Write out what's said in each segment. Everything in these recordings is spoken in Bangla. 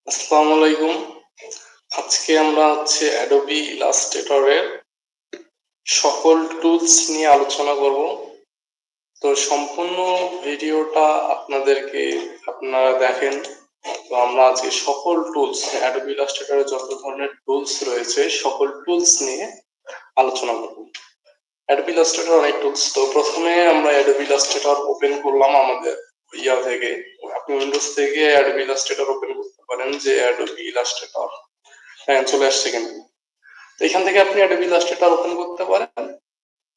আসসালামু আলাইকুম। আজকে আমরা অ্যাডোবি ইলাস্ট্রেটরের সকল টুলস নিয়ে আলোচনা করব। তো সম্পূর্ণ ভিডিওটা আপনারা দেখেন। তো আমরা আজকে সকল টুলস অ্যাডোবি ইলাস্ট্রেটরের যত ধরনের টুলস রয়েছে সকল টুলস নিয়ে আলোচনা করব। অ্যাডোবি ইলাস্ট্রেটর অনেক টুলস। তো প্রথমে আমরা অ্যাডোবি ইলাস্ট্রেটর ওপেন করলাম আমাদের থেকে। আপনি উইন্ডোজ থেকে অ্যাডোবি ইলাস্ট্রেটর ওপেন করতে পারেন, যে অ্যাডোবি ইলাস্ট্রেটর চলে আসছে কিন্তু। তো এখান থেকে আপনি অ্যাডোবি ইলাস্ট্রেটর ওপেন করতে পারেন,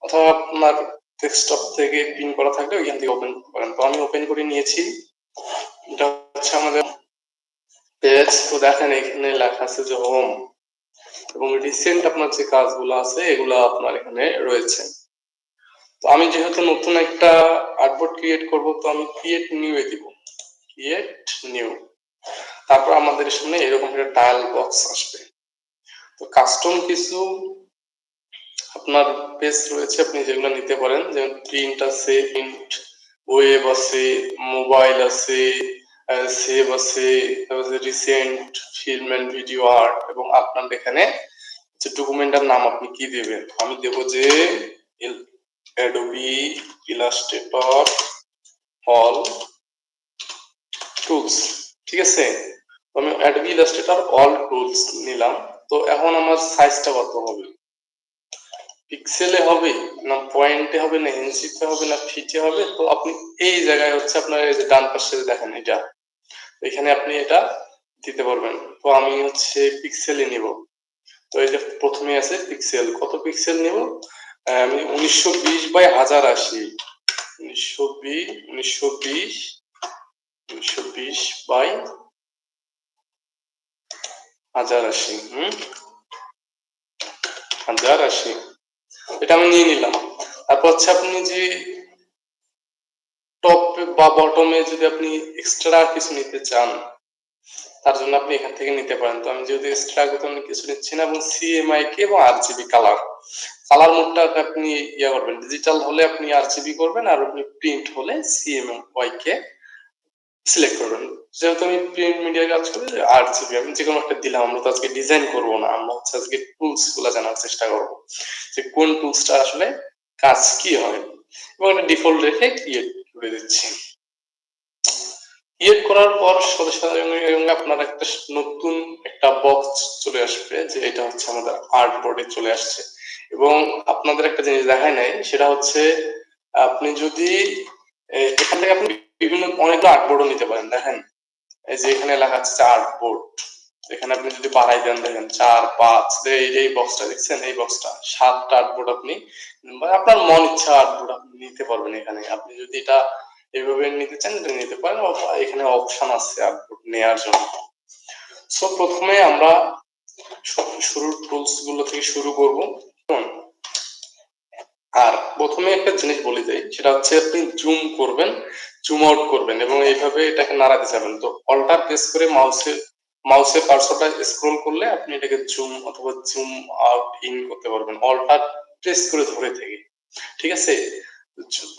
অথবা আপনার ডেস্কটপ থেকে পিন করা থাকলে ওইখান থেকে ওপেন করতে পারেন। তো আমি ওপেন করে নিয়েছি। এটা হচ্ছে আমাদের পেজ। তো দেখেন এখানে লেখা আছে যে হোম, এবং রিসেন্ট আপনার যে কাজগুলো আছে এগুলো আপনার এখানে রয়েছে। তো আমি যেহেতু নতুন একটা আর্টবোর্ড ক্রিয়েট করব, তো আমি ক্রিয়েট নিউ এ দিব, ক্রিয়েট নিউ। তারপর আমাদের সামনে এরকম একটা ডায়াল বক্স আসবে। তো কাস্টম কিছু আপনার পেজ রয়েছে, আপনি যেগুলো নিতে পারেন, যেমন প্রিন্ট আছে, প্রিন্ট ওয়েব আছে, মোবাইল আছে, সেভ আছে, তারপরে recent film and video art, এবং আপনার এখানে যে ডকুমেন্টের নাম আপনি কি দেবেন। আমি দেব যে অ্যাডোবি ইলাস্ট্রেটর অল টুলস। ঠিক আছে, আমি অ্যাডোবি ইলাস্ট্রেটর অল টুলস নিলাম। তো এখন আমার সাইজটা কত হবে, পিক্সেলে হবে না পয়েন্টে হবে না ইঞ্চিতে হবে না ফিটে হবে? তো আপনি এই জায়গায় আপনার এই যে ডান পাশে দেখেন এটা, এখানে আপনি এটা দিতে পারবেন। তো আমি পিক্সেলে নিব। তো এই যে প্রথমে আছে পিক্সেল, কত পিক্সেল নিব? আমি 1920 বাই 1080, 1920 1080 এটা আমি নিয়ে নিলাম। তারপর আপনি যে টপ বা বটমে যদি আপনি এক্সট্রা কিছু নিতে চান, তার জন্য আপনি এখান থেকে নিতে পারেন। তো আমি যেহেতু এক্সট্রা কিছু নিচ্ছি না, এবং সিএমআই কে এবং আরজিবি কালার মোডটা আপনি করবেন। ডিজিটাল হলে আপনি আরজিবি করবেন, আর আপনি প্রিন্ট হলে সিএমওয়াই কে সিলেক্ট করবেন। যেহেতু আমি প্রিন্ট মিডিয়া কাজ করি, আরজিবি আমি যে কোনো একটা দিলাম। আমরা তো আজকে ডিজাইন করব না, আমরা আজকে টুলস গুলা জানার চেষ্টা করব, যে কোন টুলসটা আসলে কাজ কি হয়, এবং এটা ডিফল্ট রেখে ক্রিয়েট করে দিচ্ছি। ক্রিয়েট করার পর সাথে সাথে আপনার একটা নতুন একটা বক্স চলে আসবে, যে এটা আমাদের আর্টবোর্ডে চলে আসছে। এবং আপনাদের একটা জিনিস দেখায় নাই, সেটা আপনি যদি এখান থেকে আপনি বিভিন্ন অনেকগুলো আর্টবোর্ডও নিতে পারেন। দেখেন এই যে এখানে লেখা আছে আর্টবোর্ড, এখানে আপনি যদি বাড়াই দেন, দেখেন 4 5, এই বক্সটা দেখছেন, এই বক্সটা 7টা আর্টবোর্ড আপনি আপনার মন ইচ্ছা আর্টবোর্ড আপনি নিতে পারবেন। এখানে আপনি যদি এটা এইভাবে নিতে চান এটা নিতে পারেন, এখানে অপশন আছে আর্টবোর্ড নেওয়ার জন্য। সো প্রথমে আমরা শুরুর টুলস গুলো থেকে শুরু করব। আর প্রথমে একটা জিনিস বলে যাই, সেটা আপনি জুম করবেন, জুম আউট করবেন, এবং এইভাবে এটাকে নাড়াতে যাবেন। তো অল্টার প্রেস করে মাউসের কার্সরটা স্ক্রল করলে আপনি এটাকে জুম অথবা জুম আউট ইন করতে পারবেন, অল্টার প্রেস করে ধরে থেকে। ঠিক আছে,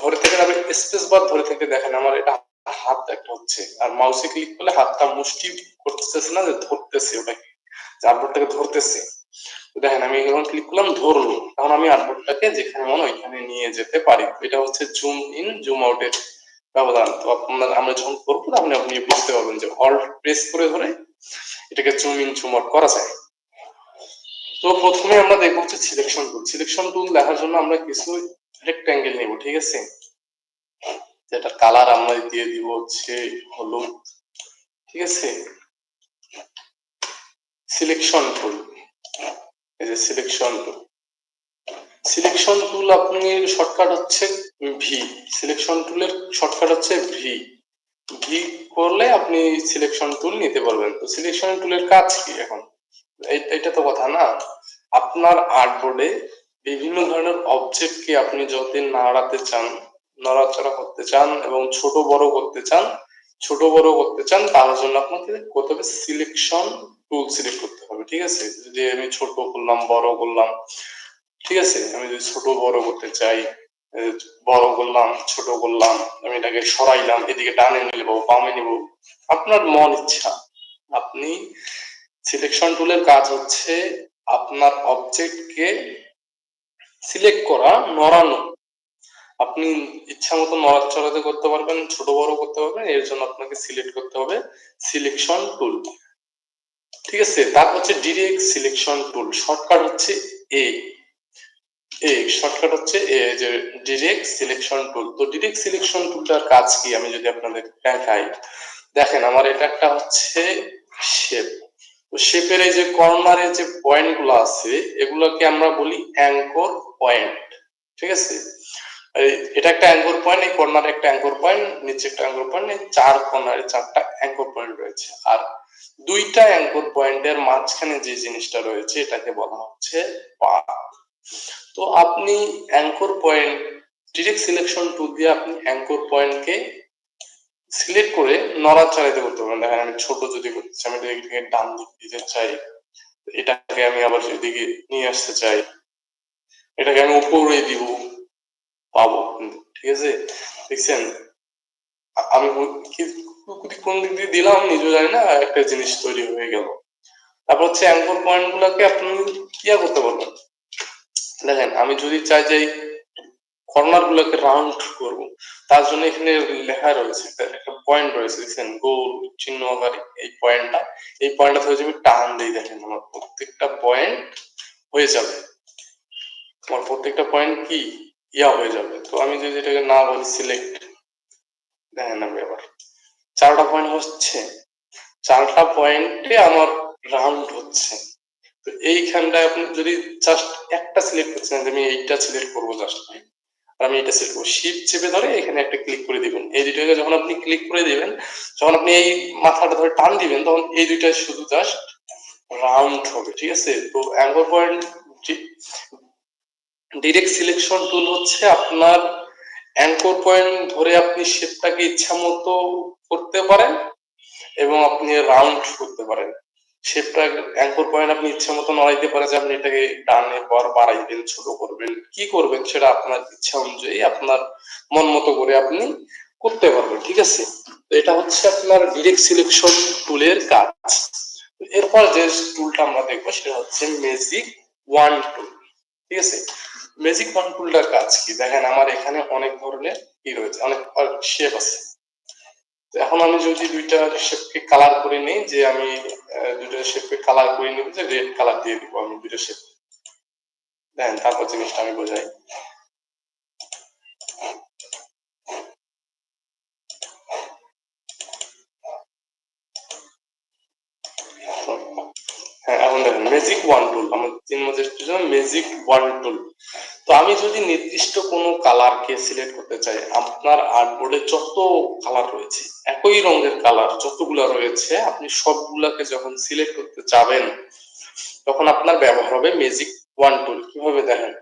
ধরে থেকে আমি স্পেস বার ধরে থেকে দেখেন আমার এটা হাত একটা হচ্ছে, আর মাউসে ক্লিক করলে হাতটা মুষ্টি করতেছে না, যে ধরতেছে, ওটাকে আর্টবোর্ডটাকে ধরতেছে। দেখেন আমি যখন ক্লিক করলাম ধরলো, তখন আমি আর্টবোর্ডটাকে যেখানে মনে ওইখানে নিয়ে যেতে পারি। এটা জুম ইন জুম আউটের ব্যবধান। তো আমরা যখন করবো তখন আপনি বুঝতে পারবেন যে অল্ট প্রেস করে ধরে এটাকে জুম ইন জুম আউট করা যায়। তো প্রথমে আমরা দেখবো সিলেকশন টুল। সিলেকশন টুল দেখার জন্য আমরা কিছু রেক্ট্যাঙ্গেল নেব। ঠিক আছে, যেটা কালার আমরা দিয়ে দিব হলুদ। ঠিক আছে, সিলেকশন টুল, এই যে সিলেকশন টুল আপনি শর্টকাট ভি। সিলেকশন টুলের শর্টকাট ভি। ভি করলে আপনি সিলেকশন টুল নিতে পারবেন। তো সিলেকশন টুলের কাজ কি এখন, এটা তো কথা না। আপনার আর্টবোর্ডে বিভিন্ন ধরনের অবজেক্টকে আপনি যতদিন নাড়াতে চান, নড়াচড়া করতে চান, এবং ছোট বড় করতে চান, তার জন্য আপনাকে করতে হবে সিলেকশন টুল সিলেক্ট করতে হবে। ঠিক আছে, যদি আমি ছোট করলাম, বড় করলাম, ঠিক আছে, আমি যদি ছোট বড় করতে চাই, বড় করলাম, ছোট করলাম, আমি এটাকে সরাইলাম, এদিকে ডানে নিব বামে নিব, আপনার মন ইচ্ছা আপনি সিলেকশন টুলের কাজ হচ্ছে আপনার অবজেক্টকে সিলেক্ট করা, নড়ানো। আপনি ইচ্ছা মতো নড়াচড়াতে করতে পারবেন, ছোট বড় করতে পারবেন, এর জন্য আপনাকে সিলেক্ট করতে হবে সিলেকশন টুল। ঠিক আছে, তারপর হচ্ছে ডিরেক্ট সিলেকশন টুল, শর্টকাট হচ্ছে এ শর্টকাট হচ্ছে যে ডিরেক্ট সিলেকশন টুল। তো ডিরেক্ট সিলেকশন টুলটার কাজ কি আমি যদি আপনাদের দেখাই, দেখেন আমার এটা একটা হচ্ছে শেপ। তো শেপের এই যে কর্নারে যে পয়েন্ট গুলো আছে এগুলোকে আমরা বলি অ্যাঙ্কর পয়েন্ট। ঠিক আছে, এটা একটা অ্যাঙ্কর পয়েন্ট, এই কর্নারে একটা অ্যাঙ্কর পয়েন্ট, নিচে একটা অ্যাঙ্কর পয়েন্ট, এই চার কর্নারে চারটা অ্যাঙ্কর পয়েন্ট রয়েছে। আর দুইটা অ্যাঙ্কর পয়েন্টের মাঝখানে যে জিনিসটা রয়েছে এটাকে বলা হচ্ছে পাথ। তো আপনি anchor point direct selection tool দিয়ে আপনি অ্যাঙ্কর পয়েন্টকে সিলেক্ট করে নড়াচড়াইতে করতে পারেন। দেখেন আমি ছোট যদি করতে চাই, আমি এদিকে ডান দিক দিতে চাই, এটাকে আমি আবার এদিকে নিয়ে আসতে চাই, এটাকে আমি উপরে দিব, পাবো কিন্তু। ঠিক আছে, দেখছেন আমি কোন দিক দিয়ে দিলাম নিজেও জানি না, একটা জিনিস তৈরি হয়ে গেল। তারপর হচ্ছে অ্যাঙ্কর পয়েন্ট গুলাকে আপনি কিয়া করতে পারবেন। দেখেন আমি যদি চাই যে কর্নার গুলোকে রাউন্ড করব, তার জন্য এখানে লেখা রয়েছে, একটা পয়েন্ট রয়েছে দেখছেন গোল চিহ্ন আকারে, এই পয়েন্টটা ধরে যদি টান দিই, দেখেন আমার প্রত্যেকটা পয়েন্ট হয়ে যাবে, আমার প্রত্যেকটা পয়েন্ট কি ইয়া হয়ে যাবে। তো আমি যদি এটাকে না বলি সিলেক্ট, দেখেন আমি আবার চারটা পয়েন্ট হচ্ছে, চারটা পয়েন্টে আমার রাউন্ড হচ্ছে। তো এইখানটায় আপনি যদি জাস্ট একটা সিলেক্ট করছেন, আমি এইটা সিলেক্ট করবো জাস্ট, আমি এটা সিলেক্ট করবো, শিফট চেপে ধরে এখানে একটা ক্লিক করে দিবেন। এই দুইটাকে যখন আপনি ক্লিক করে দিবেন, যখন আপনি এই মাথাটা ধরে টান দিবেন, তখন এই দুইটা শুধু জাস্ট রাউন্ড হবে। ঠিক আছে, তো anchor point direct selection tool হচ্ছে আপনার অ্যাঙ্কর পয়েন্ট ধরে আপনি শেপটাকে ইচ্ছা মতো করতে পারেন এবং আপনি রাউন্ড করতে পারেন। শেপটা অ্যাঙ্কর পয়েন্ট আপনি ইচ্ছা মতো নড়াইতে পারেন, যে আপনি এটাকে ডানে পর বাড়াইবেন, ছোট করবেন, কি করবেন সেটা আপনার ইচ্ছা অনুযায়ী আপনার মন মতো করে আপনি করতে পারবেন। ঠিক আছে, তো এটা হচ্ছে আপনার ডিরেক্ট সিলেকশন টুলের কাজ। এরপর যে টুলটা আমরা দেখবো সেটা হচ্ছে ম্যাজিক ওয়ান টুল। ঠিক আছে, ম্যাজিক ওয়ান টুলটার কাজ কি, দেখেন আমার এখানে অনেক ধরনের কি রয়েছে, অনেক শেপ আছে। এখন আমি যদি দুইটা শেপকে কালার করে নিই, যে আমি দুইটা শেপকে কালার করে নিব, যে রেড কালার দিয়ে দিব আমি দুইটা শেপ, দেখেন তারপর জিনিসটা আমি বোঝাই। হ্যাঁ, এখন দেখেন ম্যাজিক ওয়ান টুল, আমার তিন মধ্যে ম্যাজিক ওয়ান টুল। তো আমি যদি নির্দিষ্ট কোনো কালারকে সিলেক্ট করতে চাই, আপনার আর্টবোর্ডে যত কালার রয়েছে, একই রঙের কালার যতগুলা রয়েছে, আপনি সবগুলাকে যখন সিলেক্ট করতে চাবেন তখন আপনার ব্যবহার হবে ম্যাজিক ওয়ান টুল। কিভাবে দেখেন,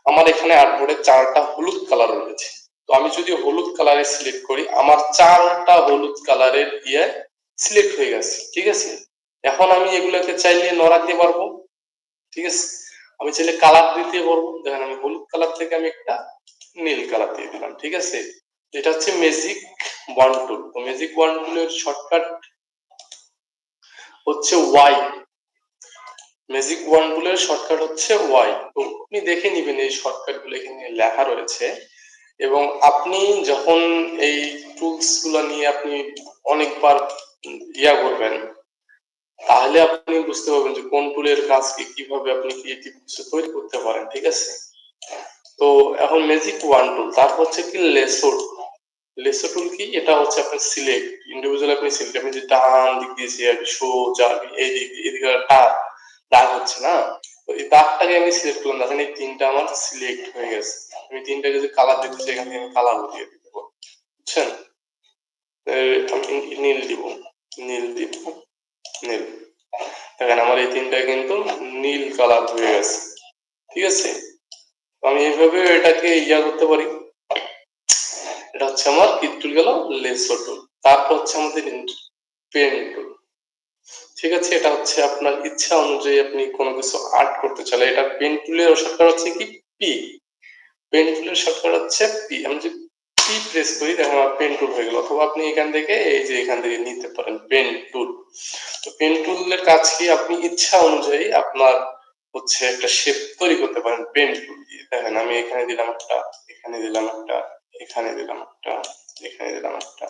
আমার এখানে আর্টবোর্ডে চারটা হলুদ কালার রয়েছে, তো আমি যদি হলুদ কালারে সিলেক্ট করি, আমার চারটা হলুদ কালারের ইয়ে সিলেক্ট হয়ে গেছে। ঠিক আছে, এখন আমি এগুলোকে চাইলে নড়াতে পারবো। ঠিক আছে, আমি চাইলে কালার দিতে পারবো, দেখেন আমি হলুদ কালার থেকে আমি একটা নীল কালার দিয়ে দিলাম। ঠিক আছে, এটা হচ্ছে ম্যাজিক ওয়ান টুল। তো ম্যাজিক ওয়ান টুলের শর্টকাট হচ্ছে ওয়াই। ম্যাজিক ওয়ান টুলের শর্টকাট হচ্ছে ওয়াই। তো আপনি দেখে নিবেন এই শর্টকাট গুলো এখানে লেখা রয়েছে, এবং আপনি যখন এই টুলস গুলো নিয়ে আপনি অনেকবার ইয়া করবেন, তাহলে আপনি বুঝতে পারবেন যে কোন টুলের কাজ কি, কিভাবে আপনি ক্রিয়েটিভ কিছু তৈরি করতে পারেন। ঠিক আছে, তো এখন ম্যাজিক ওয়ান টুল, তারপর হচ্ছে কি লেসো। লেসো টুল কি, এটা হচ্ছে আপনার সিলেক্ট, ইন্ডিভিজুয়াল আপনি সিলেক্ট, আপনি যে ডান দিক দিয়েছি আর সোজা এই দিক এদিকে দাগ হচ্ছে না, তো এই দাগটাকে আমি সিলেক্ট করলাম, দেখেন এই তিনটা আমার সিলেক্ট হয়ে গেছে। আমি তিনটাকে যে কালার দিতে চাই, এখান থেকে আমি কালার দিয়ে দিতে পারবো। বুঝছেন, আমি নীল দিব, নীল দিব, নীল, দেখেন আমার এই তিনটা কিন্তু নীল কালার হয়ে গেছে। ঠিক আছে, আমি এইভাবে এটাকে ইয়া করতে পারি। এটা হচ্ছে আমার কি টুল গেল, লেসো টুল। তারপর হচ্ছে আমাদের পেন টুল। ঠিক আছে, এটা হচ্ছে আপনার ইচ্ছা অনুযায়ী আপনি কোনো কিছু আর্ট করতে চাইলে, এটা পেন টুলের শর্টকাট হচ্ছে কি পি, পেন টুলের শর্টকাট হচ্ছে পি। আমি যে কি প্রেস করি দেখেন আমার পেন টুল হয়ে গেল, অথবা আপনি এখান থেকে এই যে এখান থেকে নিতে পারেন পেন টুল। তো পেন টুলের কাজ কি, আপনি ইচ্ছা অনুযায়ী আপনার হচ্ছে একটা শেপ তৈরি করতে পারেন পেন টুল দিয়ে। দেখেন আমি এখানে দিলাম একটা, এখানে দিলাম একটা, এখানে দিলাম একটা, এখানে দিলাম একটা,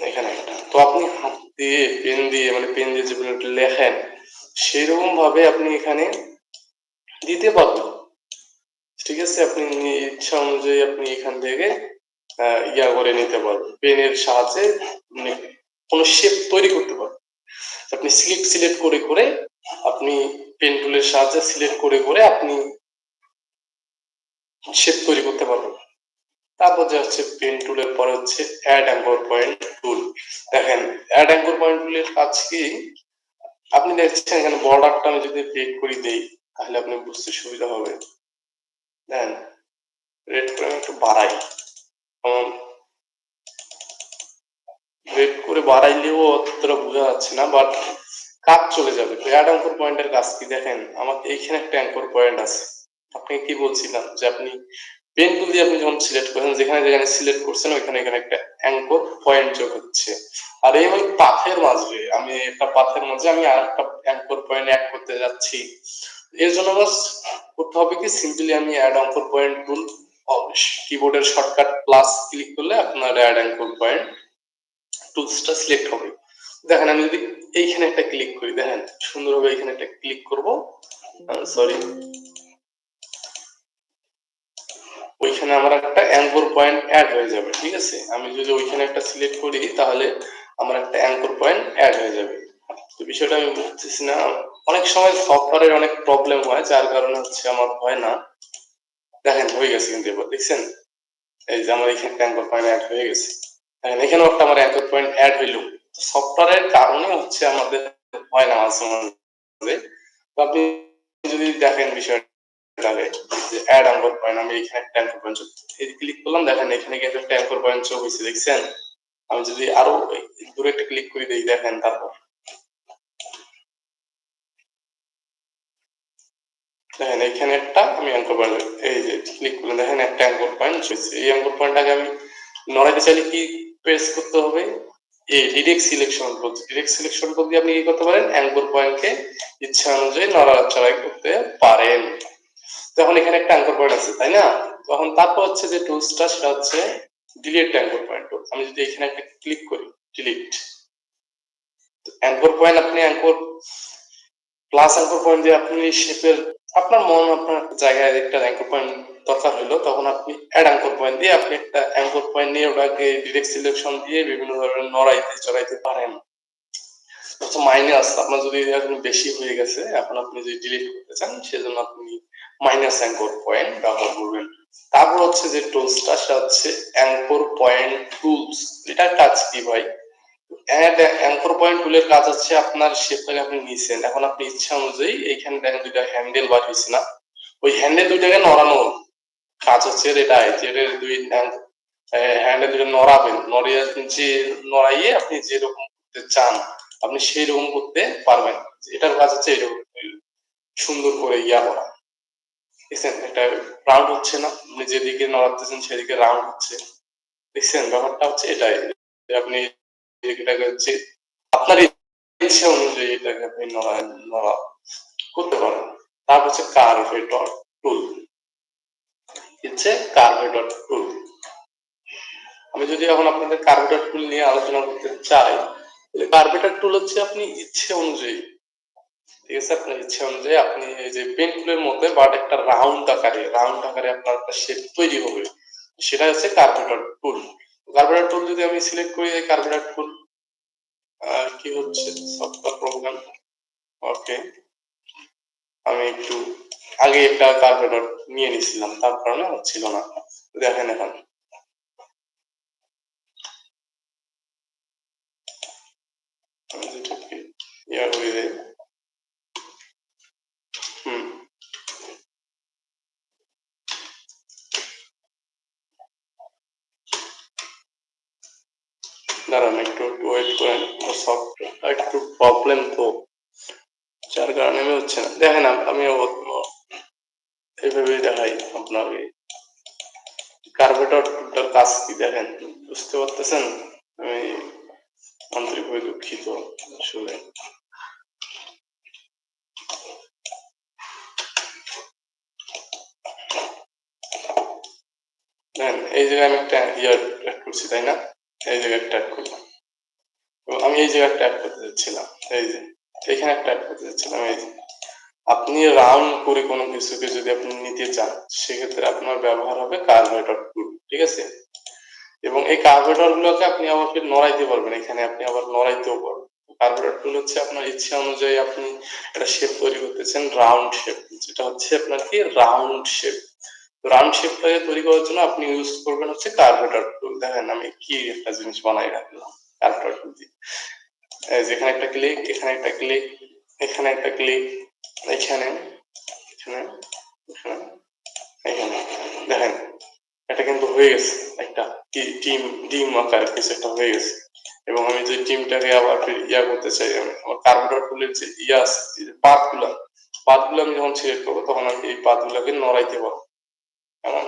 এখানে একটা। তো আপনি হাত দিয়ে পেন দিয়ে মানে পেন দিয়ে যেগুলো লেখেন সেরকম ভাবে আপনি এখানে দিতে পারবেন। ঠিক আছে, আপনি ইচ্ছা অনুযায়ী আপনি এখান থেকে ইয়া করে নিতে পারবেন, পেনের সাহায্যে কোনো শেপ তৈরি করতে পারবেন। আপনি সিলেক্ট করে করে আপনি পেন টুলের সাহায্যে সিলেক্ট করে করে আপনি শেপ তৈরি করতে পারবেন। তারপর যে হচ্ছে পেন টুলের পরে হচ্ছে অ্যাড অ্যাঙ্কর পয়েন্ট টুল। দেখেন অ্যাড অ্যাঙ্কর পয়েন্ট টুলের কাজ কি, আপনি দেখছেন এখানে বর্ডারটা আমি যদি ব্রেক করে দেই তাহলে আপনি বুঝতে সুবিধা হবে। দেন রেড করে আমি একটু বাড়াই, রেড করে বাড়াইলেও অতটা বোঝা যাচ্ছে না, বাট কাজ চলে যাবে। তো অ্যাড অ্যাঙ্কর পয়েন্টের কাজ কি, দেখেন আমাকে এইখানে একটা অ্যাঙ্কর পয়েন্ট আছে। আপনাকে কি বলছিলাম যে আপনি পেন টুল দিয়ে আপনি যখন সিলেক্ট করেন যেখানে যেখানে সিলেক্ট করছেন ওইখানে এখানে একটা অ্যাঙ্কর পয়েন্ট যোগ হচ্ছে। আর এই পাথের মাঝে আমি একটা পাথের মাঝে আমি আরেকটা অ্যাঙ্কর পয়েন্ট অ্যাড করতে যাচ্ছি। এর জন্য আমার করতে হবে কি, সিম্পলি আমি অ্যাড অ্যাঙ্কর পয়েন্ট টুল কিবোর্ডের শর্টকাট প্লাস ক্লিক করলে আপনার অ্যাড অ্যাঙ্কর পয়েন্ট টুলসটা সিলেক্ট হবে। দেখেন আমি যদি এইখানে একটা ক্লিক করি, দেখেন সুন্দরভাবে এখানে একটা ক্লিক করব, সরি ওইখানে আমার একটা অ্যাঙ্কর পয়েন্ট অ্যাড হয়ে যাবে। ঠিক আছে, আমি যদি ওইখানে একটা সিলেক্ট করি তাহলে আমার একটা অ্যাঙ্কর পয়েন্ট অ্যাড হয়ে যাবে। তো বিষয়টা আমি বুঝতেছি না, অনেক সময় সফটওয়্যারের অনেক প্রবলেম হয় যার কারণে হচ্ছে আমার হয় না। দেখেন হয়ে গেছে কিন্তু এবার দেখছেন এই যে আমার এখানে অ্যাঙ্কর পয়েন্ট অ্যাড হয়ে গেছে। দেখেন এখানেও একটা আমার অ্যাঙ্কর পয়েন্ট অ্যাড হইলো। সফটওয়্যারের কারণে হচ্ছে আমাদের হয় না মাঝে মাঝে। তো আপনি যদি দেখেন বিষয়টাকে যে অ্যাড অ্যাঙ্কর পয়েন্ট, আমি এখানে একটা অ্যাঙ্কর পয়েন্ট এই ক্লিক করলাম, দেখেন এখানে কিন্তু একটা অ্যাঙ্কর পয়েন্ট যোগ হয়েছে দেখছেন। আমি যদি আরো দূরে একটা ক্লিক করে দিই দেখেন, তারপর দেখেন এখানে একটা আমি অ্যাঙ্কর পয়েন্ট এই যে ক্লিক করলে দেখেন একটা অ্যাঙ্কর পয়েন্ট হয়েছে। এই অ্যাঙ্কর পয়েন্টটাকে আমি নড়াইতে চাইলে কি প্রেস করতে হবে, এই direct selection tool. Direct selection tool দিয়ে আপনি কি করতে পারেন, অ্যাঙ্কর পয়েন্টকে ইচ্ছা অনুযায়ী নড়াচড়াই করতে পারেন। তখন এখানে একটা অ্যাঙ্কর পয়েন্ট আছে তাই না, তখন তারপর হচ্ছে যে টুলসটা সেটা হচ্ছে ডিলিট অ্যাঙ্কর পয়েন্ট টুল। আমি যদি এখানে একটা ক্লিক করি ডিলিট অ্যাঙ্কর পয়েন্ট, আপনি অ্যাঙ্কর প্লাস অ্যাঙ্কর পয়েন্ট দিয়ে আপনি শেপের আপনার মন আপনার জায়গায় একটা অ্যাঙ্কর পয়েন্ট দরকার হলো তখন আপনি অ্যাড অ্যাঙ্কর পয়েন্ট দিয়ে আপনি একটা অ্যাঙ্কর পয়েন্ট নিয়ে ওটাকে ডিরেক্ট সিলেকশন দিয়ে বিভিন্ন ধরনের নড়াইতে চড়াইতে পারেন। হচ্ছে মাইনাস আপনার যদি এখন বেশি হয়ে গেছে, এখন আপনি যদি ডিলিট করতে চান সেজন্য আপনি মাইনাস অ্যাঙ্কর পয়েন্ট ব্যবহার করবেন। তারপর হচ্ছে যে টুলসটা সেটা হচ্ছে অ্যাঙ্কর পয়েন্ট টুলস। এটার কাজ কি ভাই, অ্যাঙ্কর পয়েন্ট টুলের কাজ হচ্ছে আপনার শেপটাকে আপনি নিছেন, এখন আপনি ইচ্ছা অনুযায়ী এইখানে দেখেন দুইটা হ্যান্ডেল বার হয়েছে না, ওই হ্যান্ডেল দুইটাকে নড়ানো কাজ হচ্ছে এটাই যে দুই হ্যান্ডেল দুটো নড়াবেন, নড়িয়ে যে নড়াইয়ে আপনি যেরকম করতে চান আপনি সেই রকম করতে পারবেন। এটার কাজ হচ্ছে এরকম সুন্দর করে ইয়া করা, দেখছেন এটা রাউন্ড হচ্ছে না, আপনি যেদিকে নড়াতেছেন সেদিকে রাউন্ড হচ্ছে। দেখছেন ব্যাপারটা হচ্ছে এটাই, আপনি এটাকে হচ্ছে আপনার ইচ্ছা অনুযায়ী এটাকে আপনি নড়া করতে পারেন। তারপর হচ্ছে কার্ভেটর টুল, হচ্ছে কার্ভেটর টুল। আমি যদি এখন আপনাদের কার্ভেটর টুল নিয়ে আলোচনা করতে চাই, তাহলে কার্ভেটর টুল হচ্ছে আপনি ইচ্ছে অনুযায়ী, ঠিক আছে আপনার ইচ্ছে অনুযায়ী আপনি এই যে পেন টুলের মধ্যে বাট একটা রাউন্ড আকারে আপনার একটা শেপ তৈরি হবে, সেটা হচ্ছে কার্ভেটর টুল। কার্ভেটর টুল যদি আমি সিলেক্ট করি কার্ভেটর টুল কি হচ্ছে সফটওয়্যার প্রোগ্রাম, ওকে আমি একটু আগে একটা কার্ভেটর নিয়ে নিছিলাম তার কারণে হচ্ছিল না। দেখেন এখন আমি যেটাকে ইয়া করে দেই, হুম দাঁড়ান একটু ওয়েট করেন, সফটওয়্যার একটু প্রবলেম তো যার কারণে আমি হচ্ছে না। দেখেন আমি এইভাবে দেখাই আপনাকে, কার্ভেটর টুলটার কাজ কি দেখেন, বুঝতে পারতেছেন? আমি আন্তরিকভাবে দুঃখিত আসলে। এই জায়গায় আমি একটা ইয়ার অ্যাড করছি, তাই না? এই জায়গায় একটা অ্যাড করলাম, আমি এই জায়গায় একটা অ্যাড করতে যাচ্ছিলাম, এই যে এখানে একটা অ্যাড করতে যাচ্ছিলাম। এই যে আপনি রাউন্ড করে কোনো কিছুকে যদি আপনি নিতে চান, সেক্ষেত্রে আপনার ব্যবহার হবে কার্ভেটর টুল, ঠিক আছে? এবং এই কার্ভেটর গুলোকে আপনি আবার ফির নড়াইতে পারবেন, এখানে আপনি আবার নড়াইতেও পারবেন। কার্ভেটর টুল হচ্ছে আপনার ইচ্ছা অনুযায়ী আপনি একটা শেপ তৈরি করতেছেন, রাউন্ড শেপ, যেটা হচ্ছে আপনার কি রাউন্ড শেপ। রাউন্ড শেপটাকে তৈরি করার জন্য আপনি ইউজ করবেন হচ্ছে কার্ভেটর টুল। দেখেন আমি কি একটা জিনিস বানাই রাখলাম কার্ভেটর টুল দিয়ে। যেখানে একটা ক্লিক, এখানে একটা ক্লিক, এখানে একটা ক্লিক, এখানে এখানে এখানে এখানে, দেখেন এটা কিন্তু হয়ে গেছে একটা টিম, ডিম আকার কিছু একটা হয়ে গেছে। এবং আমি যে টিমটাকে আবার ইয়া করতে চাই, আমার কার্ভেটর টুলের যে ইয়াস পাথগুলা, পাথগুলো আমি যখন সিলেক্ট করবো তখন আমি এই পাথগুলোকে নড়াইতে পারবো এমন।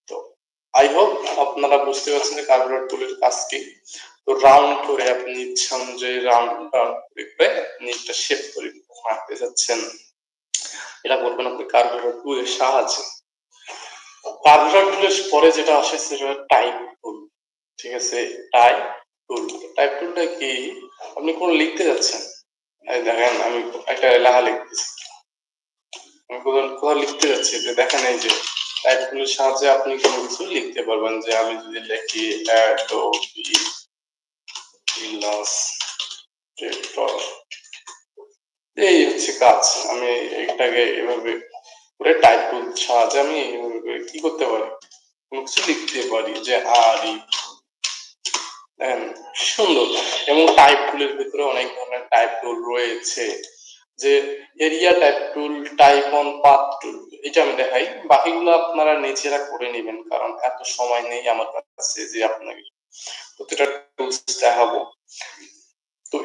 তো আই হোপ আপনারা বুঝতে পারছেন যে কার্ভেটর টুলের কাজ কি। তো রাউন্ড করে আপনি ইচ্ছা অনুযায়ী রাউন্ড করে আপনি একটা শেপ তৈরি মারতে যাচ্ছেন, এটা করবেন আপনি কার্ভেটর টুলের সাহায্যে। কার্ভেটর টুলের পরে যেটা আসে সেটা টাইপ টুল, ঠিক আছে? টাইপ টুল, টাইপ টুলটা কি, আপনি কোন লিখতে যাচ্ছেন, এই দেখেন আমি একটা লেখা লিখতেছি, আমি কোথাও লিখতে যাচ্ছি, যে দেখেন এই যে টাইপ টুলের সাহায্যে আপনি কোনো কিছু লিখতে পারবেন। যে আমি যদি লিখি অ্যাডোবি ইলাস্ট্রেটর, এই হচ্ছে কাজ। আমি এটাকে এভাবে করে টাইপ টুল সাহায্যে আমি কি করতে পারি, কোনো কিছু লিখতে পারি। যে সুন্দর। এবং টাইপ টুলের ভিতরে অনেক ধরনের টাইপ টুল রয়েছে, যে area type tool, type on path টুল, এটা আমি দেখাই, বাকিগুলো আপনারা নিজেরা করে নেবেন, কারণ এত সময় নেই আমার কাছে যে আপনাকে প্রতিটা টুলস দেখাবো। তো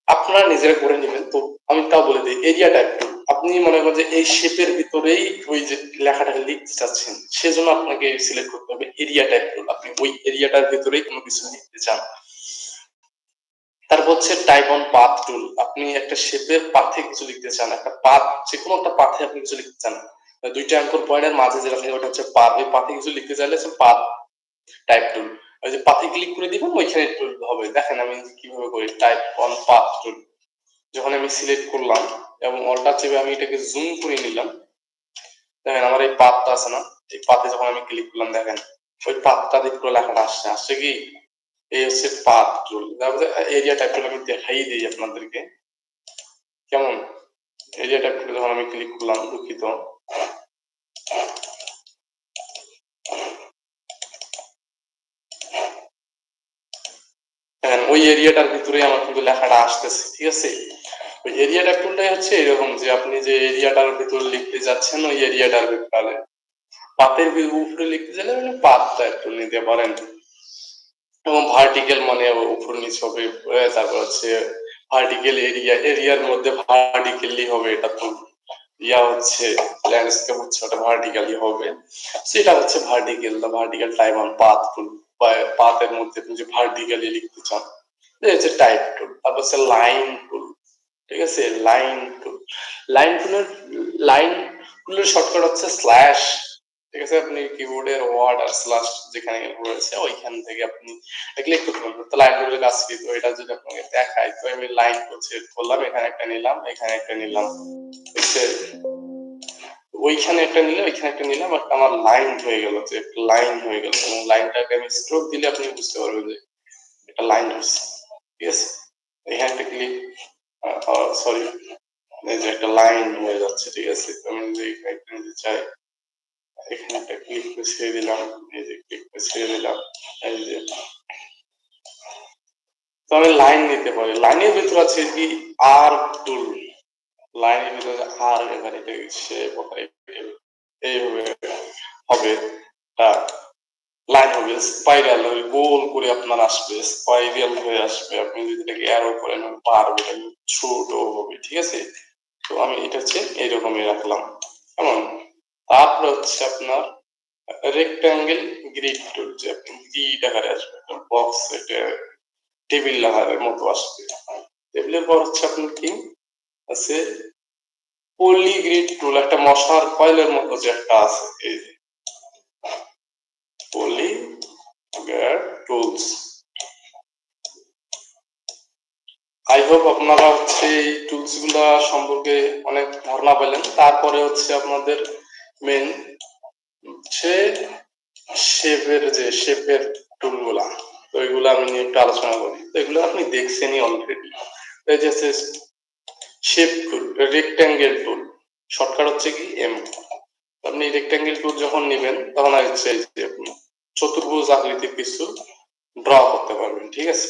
আপনারা নিজেরা করে নেবেন। তো আমি তাও বলে দিই, এরিয়া টাইপ টুল, আপনি মনে করেন যে এই শেপের ভিতরেই ওই যে লেখাটাকে লিখতে চাচ্ছেন, সেজন্য আপনাকে সিলেক্ট করতে হবে এরিয়া টাইপ টুল, আপনি ওই এরিয়াটার ভিতরেই কোনো কিছু লিখতে চান। তারপর হচ্ছে টাইপ অন পাথ টুল, আপনি একটা শেপের পাথে কিছু লিখতে চান, একটা পাথ, যে কোনো একটা পাথে আপনি কিছু লিখতে চান, দুইটা অ্যাঙ্কর পয়েন্টের মাঝে যেটা থাকে ওটা হচ্ছে পাথ, ওই পাথে কিছু লিখতে চাইলে হচ্ছে পাথ টাইপ টুল, ওই যে পাথে ক্লিক করে দিবেন ওইখানে টুল হবে। দেখেন আমি কিভাবে করি, টাইপ অন পাথ টুল, যখন আমি সিলেক্ট করলাম এবং অল্টার চেপে আমি এটাকে জুম করে নিলাম, দেখেন আমার এই পাথটা আছে না, এই পাথে যখন আমি ক্লিক করলাম দেখেন ওই পাথটা দিয়ে পুরো লেখাটা আসছে, আসছে কি, এই হচ্ছে পাথ টুল। তারপরে এরিয়া টাইপ টুল আমি দেখাই দিই আপনাদেরকে কেমন। এরিয়া টাইপ টুলে যখন আমি ক্লিক করলাম, দুঃখিত, ওই এরিয়াটার ভিতরে আমার কিন্তু লেখাটা আসতেছে, ঠিক আছে? ওই এরিয়া টাইপ টুলটাই হচ্ছে এরকম, যে আপনি যে এরিয়াটার ভিতরে লিখতে যাচ্ছেন ওই এরিয়াটার ভিতরে পাতের উপরে লিখতে চাইলে আপনি পাত টাইপ টুল নিতে পারেন। এবং ভার্টিক্যাল মানে উপর নিচ হবে, তারপর হচ্ছে ভার্টিক্যাল এরিয়া, এরিয়ার মধ্যে ভার্টিক্যালি হবে, এটা তো ইয়া হচ্ছে ল্যান্ডস্কেপ হচ্ছে ওটা ভার্টিক্যালি হবে, সেটা হচ্ছে vertical, the vertical type on path tool, পাথের মধ্যে আপনি যে ভার্টিক্যালি লিখতে চান, এটা হচ্ছে টাইপ টুল। তারপর হচ্ছে লাইন টুল, ঠিক আছে? লাইন টুল, লাইন টুলের শর্টকাট হচ্ছে স্ল্যাশ, ঠিক আছে? আপনি কিবোর্ডের ওয়ার্ড আর স্ল্যাশ যেখানে রয়েছে ওইখান থেকে আপনি ক্লিক করতে পারবেন। তো লাইন টুলের কাজ কি, তো এটা যদি আপনাকে দেখাই, তো আমি লাইন টুল সিলেক্ট করলাম, এখানে একটা নিলাম, এখানে একটা নিলাম, ওইখানে একটা নিলাম, এখানে একটা নিলাম, একটা আমার লাইন হয়ে গেল, যে একটা লাইন হয়ে গেল। এবং লাইনটাকে আমি স্ট্রোক দিলে আপনি বুঝতে পারবেন যে একটা লাইন হচ্ছে, ঠিক আছে? এখানে একটা ক্লিক, সরি, এই যে একটা লাইন হয়ে যাচ্ছে, ঠিক আছে? আমি যদি একটা নিতে চাই, এখানে একটা ক্লিক করে ছেড়ে দিলাম, এই যে ক্লিক করে ছেড়ে দিলাম, এই যে, তো আমি লাইন নিতে পারি। লাইনের ভিতরে আছে কি আর টুল, লাইনের ভিতরে আর, এখানে সে এইভাবে হবে, লাইন হবে স্পাইরাল, ওই গোল করে আপনার আসবে, স্পাইরাল হয়ে আসবে। আপনি যদি এটাকে অ্যারো করেন বাড়বে, ছোট হবে, ঠিক আছে? তো আমি এটা হচ্ছে এইরকমই রাখলাম, কেমন? তারপরে হচ্ছে আপনার রেক্ট্যাঙ্গেল গ্রিড টুল, যে আপনি গ্রিড আকারে আসবে, বক্স এটা টেবিল আকারের মতো আসবে। টেবিলের পর হচ্ছে আপনার কি আছে, পলিগ্রিড টুল, একটা মশার কয়েলের মতো যে একটা আছে, এই যে পলিগ্রিড টুলস। আই হোপ আপনারা হচ্ছে এই টুলস গুলা সম্পর্কে অনেক ধারণা পেলেন। তারপরে হচ্ছে আপনাদের মেন হচ্ছে শেপের টুল গুলা, তো এগুলো আমি নিয়ে একটু আলোচনা করি। তো এগুলো আপনি দেখছেনই অলরেডি। এই যে শেপ টুল, রেক্ট্যাঙ্গেল টুল, শর্টকাট হচ্ছে কি এম। আপনি রেক্ট্যাঙ্গেল টুল যখন নেবেন তখন হচ্ছে এই যে আপনি চতুর্ভুজ আকৃতির কিছু ড্র করতে পারবেন, ঠিক আছে।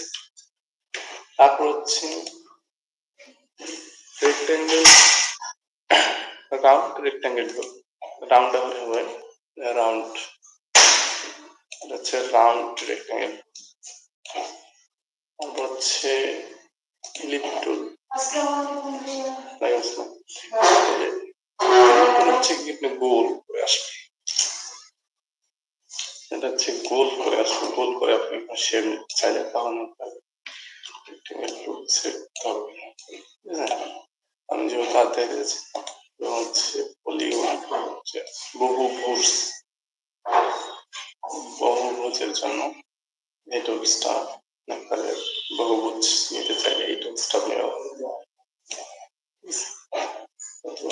তারপর হচ্ছে রেক্ট্যাঙ্গেল, রাউন্ড রেক্ট্যাঙ্গেল টুল, রাউন্ড হবে রাউন্ড, হচ্ছে রাউন্ড রেক্ট্যাঙ্গেল। তারপর হচ্ছে ক্লিপ টুল, হচ্ছে কি আপনি গোল করে আসবে, এটা হচ্ছে গোল করে আসবে, গোল করে আপনি শেপ চাইলে তখন আমি যেহেতু হাত দেখেছি হচ্ছে পলিগন, বহুভুজ, বহুভুজের জন্য এই টুলসটা আপনাদের বহুভুজ নিতে চাইলে এই টুলসটা আপনি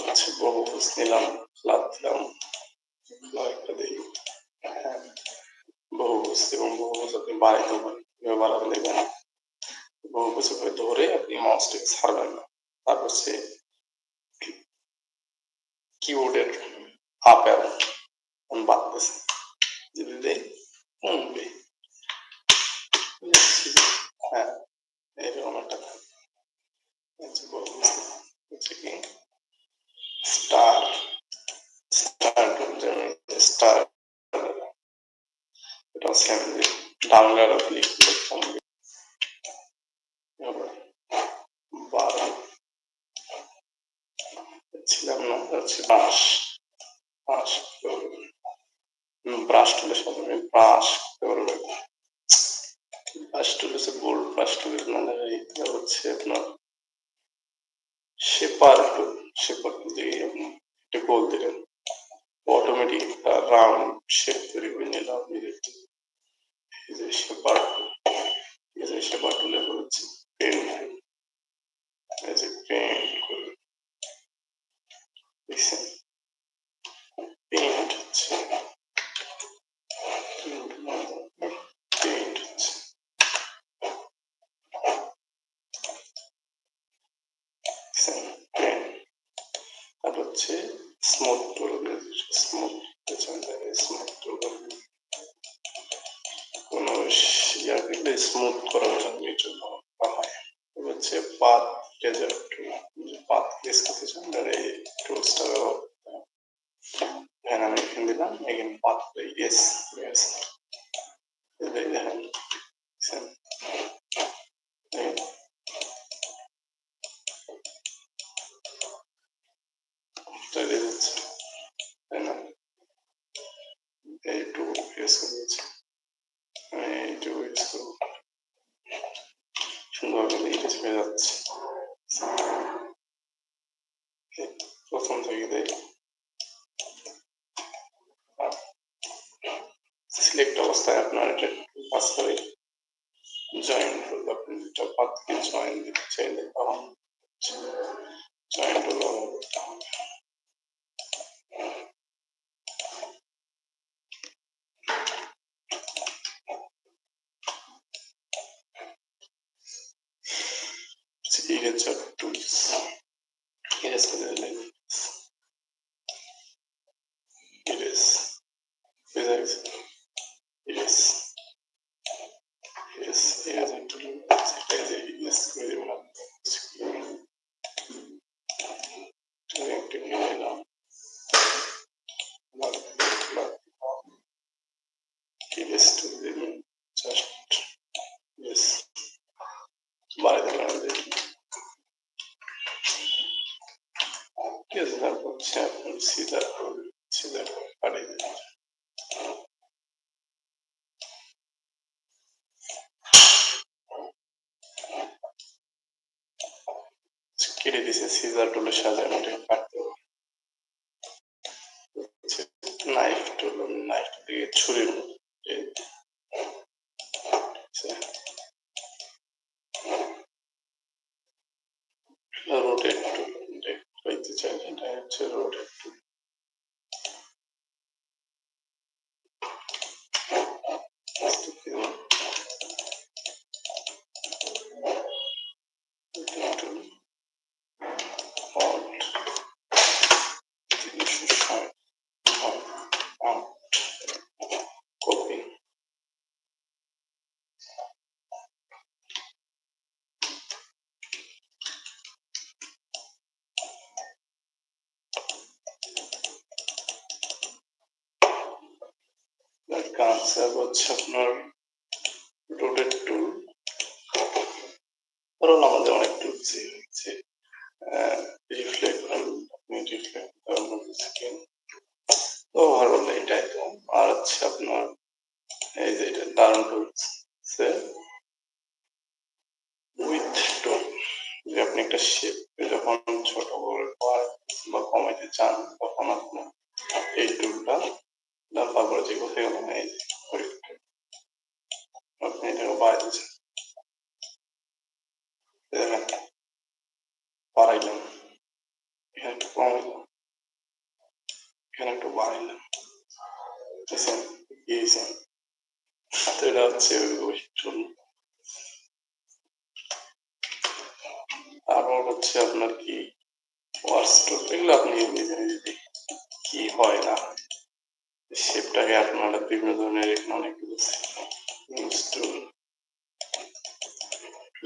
হচ্ছে বহুভুজ নিলাম, ফ্ল্যাট দিলাম, একটা দিই, বহুভুজ, এবং বহুভুজ আপনি বাড়াইতে পারেন, বাড়াতে দেবেন, বহুভুজ ধরে আপনি মাউসটাকে ছাড়বেন না। তারপর হচ্ছে কিবোর্ডের আপ অ্যারো বাড়তেছে, যদি দেই কমবে, হ্যাঁ এরকম একটা হচ্ছে কি স্টার, স্টার স্টার, এটা সেম ডাউন অ্যারো ক্লিক করতাম, বারো ছিলাম না, হচ্ছে ব্রাশ, ব্রাশ ব্রাশ টুলের সাথে আমি ব্রাশ করবো, ব্রাশ টুল হচ্ছে বোল্ড, ব্রাশ টুলের মানে হচ্ছে আপনার শেপার টুল, শেপার টুল দিয়ে আপনি একটা গোল দিলেন, অটোমেটিক একটা রাউন্ড শেপ তৈরি করে নিলাম। এই যে শেপার টুল, এই যে শেপার টুলে হচ্ছে পেন, এই যে পেন করে দেখছেন, পেন্ট হচ্ছে পেন্ট হচ্ছে পেন। আর হচ্ছে স্মুথ টুল, স্মুথ স্মুথ টুল কোনো ইয়াকে স্মুথ করার জন্য হয়। হচ্ছে পাথ ট্রেজার টুল, পাথ প্লেস করতে চান তাহলে এই টুলসটা ব্যবহার করতে হবে। এখানে আমি এখানে দিলাম, এখানে পাথ ইয়েস ইয়েস, দেখেন তৈরি হচ্ছে, তাই না? এই টুল ইউজ করেছি, এই টুল ইউজ করবো, সুন্দরভাবে ইউজ হয়ে যাচ্ছে। প্রথম থেকে দেখ সিলেক্ট অবস্থায় আপনার এটা পাস করে জয়েন করবো, আপনি যেটা পাথকে জয়েন দিতে চাইলে তখন জয়েন করবো। ইরেজার টুলস, ইরেজ করে দিলেন, erase erase erase erase eraser টুল, সেটা যে ইরেজ করে দেবেন একটু নিয়ে নিলাম, ইরেজ টুল দেবেন জাস্ট ইরেজ বাড়াতে বাড়াতে, ঠিক আছে। তারপর হচ্ছে আপনি সিজার কাটিয়ে দেবেন, কেটে দিছে সিজার টুলের সাহায্যে আমি এটাকে কাটতে পারি। নাইফ টুল, নাইফ দিয়ে ছুরির মতো রোটেট টুল দেখতে চাই, এটা হচ্ছে রোটেট টুল। কাঁচা হচ্ছে আপনার রোটেট টুল। ধরুন আমাদের অনেক টুলস হচ্ছে রিফ্লেক্ট টুল, আপনি রিফ্লেক্ট স্ক্রিন তো ভালো এটাই তো। আর হচ্ছে আপনার এই যে এটা দারুন টুলস উইথ টুল, যে আপনি একটা শেপ যখন ছোট বা কমাইতে চান তখন আপনি এই টুলটা ব্যবহার করে যে কোথায় গেল এই আপনি এটাকে বাড়াইতে চান, দেখেন বাড়াইলাম, এখানে একটু কমাইলাম, এখানে একটু বাড়াইলাম, বুঝছেন কি হয়েছে? তো এটা হচ্ছে ওই টুল। তারপর হচ্ছে আপনার কি ওয়ার্স টুল, এগুলো আপনি নিজে নিজে কি হয় না শেপটাকে আপনারা বিভিন্ন ধরনের এখানে অনেকগুলো টুল।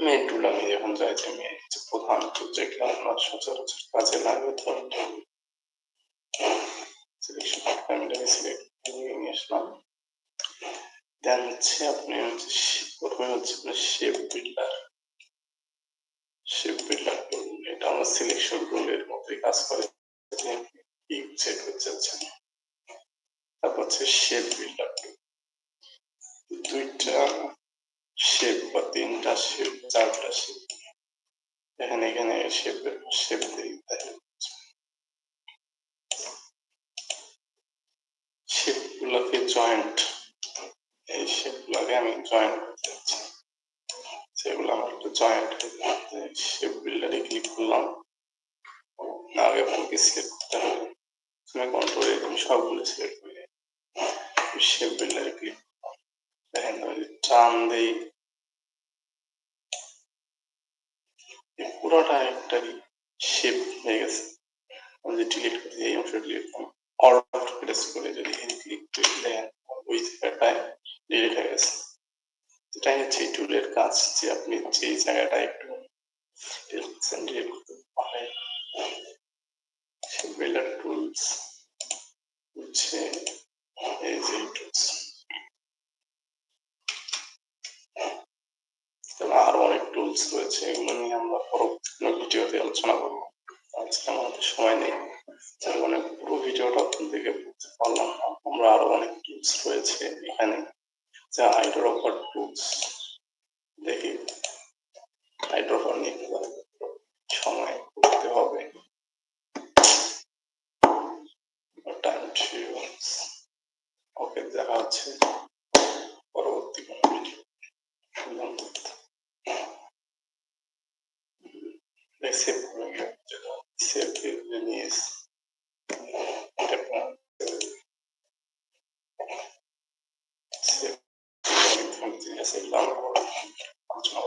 মেন টুল আমি এখন চাইছি আমি প্রধান টুল যেগুলো আপনার সচরাচর কাজে লাগবে ধরুন সিলেকশন ফ্যামিলি সিলেক্ট নিয়ে আসলাম। দেন হচ্ছে আপনি প্রথমে হচ্ছে আপনার শেপ বিল্ডার, শেপ বিল্ডার টুল, এটা আমার সিলেকশন টুলের মতোই কাজ করে, কি সেট করতে চাচ্ছেন। তারপর হচ্ছে শেপ বিল্ডার টুল, দুইটা শেপ বা তিনটা শেপ চারটা শেপ এখানে এখানে শেপ দিতে শেপগুলোকে জয়েন্ট, এই শেপগুলোকে আমি জয়েন্ট করতে চাচ্ছি, সেগুলো আমার একটু জয়েন্ট শেপ বিল্ডারে ক্লিক করলাম। আগে আপনাকে সিলেক্ট করতে হবে, তুমি কন্ট্রোলে তুমি সবগুলো সিলেক্ট করে শেপ বিল্ডারে ক্লিক করলাম। দেখেন টান দেই পুরোটা একটা শেপ হয়ে গেছে। আমি যে ডিলিট করতে এই অংশটা ডিলিট করলাম, অল্ট প্রেস করে যদি এখানে ক্লিক করে দেন ওই জায়গাটায় ডিলিট হয়ে গেছে। এটাই হচ্ছে এই টুলের কাজ, যে আপনি যে জায়গাটা একটু ডিলিট করতে পারেন। বিল্ডার টুলস হচ্ছে এই যে টুলস, আরো অনেক টুলস রয়েছে, এগুলো নিয়ে আমরা পরবর্তী ভিডিওতে আলোচনা করবো। আজকে আমাদের সময় নেই, যার কারণে পুরো ভিডিওটা আপনাদের দিকে বুঝতে পারলাম না। আমরা আরো অনেক টুলস রয়েছে এখানে, যা হাইড্রোপার টুলস, দেখি হাইড্রোপার নিয়ে সময় করতে হবে। ওকে, দেখা হচ্ছে পরবর্তী কোনো ভিডিও। সেভ করে সেভ নিয়ে সেভ আলোচনা